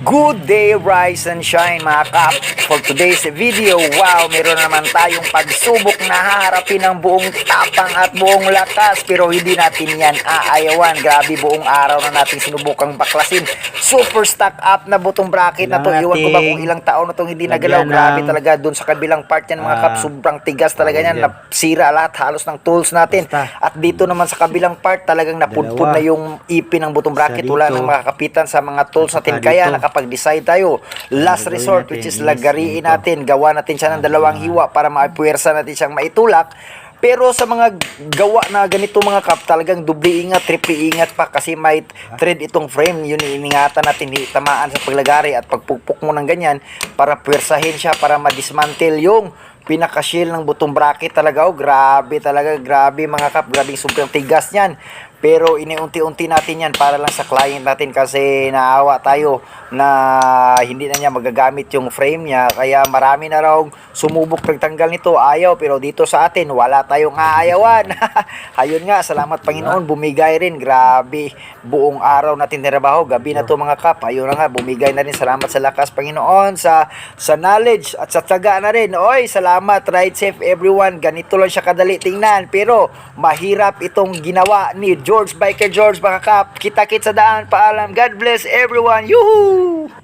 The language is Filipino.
Good day, rise and shine mga kap. For today's video, wow, meron naman tayong pagsubok na haharapin ng buong tapang at buong lakas. Pero hindi natin yan aayawan. Grabe, buong araw na natin sinubukang baklasin. Super stock up na butong bracket na to. Iwan ko ba kung ilang taon na itong hindi nagalaw. Grabe talaga dun sa kabilang part yan mga kap. Sobrang tigas talaga yan. Nasira lahat halos ng tools natin. At dito naman sa kabilang part talagang napudpud na yung ipin ng butong bracket. Wala nang makakapitan sa mga tools natin. Kaya nakapag-decide tayo, last resort, which is lagariin natin, gawa natin siya ng dalawang hiwa para maipuwersa natin siyang maitulak. Pero sa mga gawa na ganito mga kap, talagang dubli ingat, triple ingat pa kasi may thread itong frame. Yun iningatan natin, tamaan sa paglagari at pagpukpok mo ng ganyan para puwersahin siya, para madismantle yung pinaka-shield ng butong bracket talaga. Oh, grabe talaga, grabe mga kap, grabe sobrang tigas niyan. Pero iniunti-unti natin yan para lang sa client natin kasi naawa tayo na hindi na niya magagamit yung frame niya. Kaya marami na raw sumubok pagtanggal nito, ayaw. Pero dito sa atin, wala tayong aayawan. Ayun nga, salamat Panginoon, bumigay rin. Grabe, buong araw natin nirabaho, gabi na to mga kap. Ayun na nga, bumigay na rin. Salamat sa lakas Panginoon, sa knowledge at sa tsaga na rin. Oy, salamat, ride safe everyone. Ganito lang siya kadali tingnan. Pero mahirap itong ginawa ni George Biker George mga kap. Kita-kit sa daan. Paalam. God bless everyone. Yuhuu!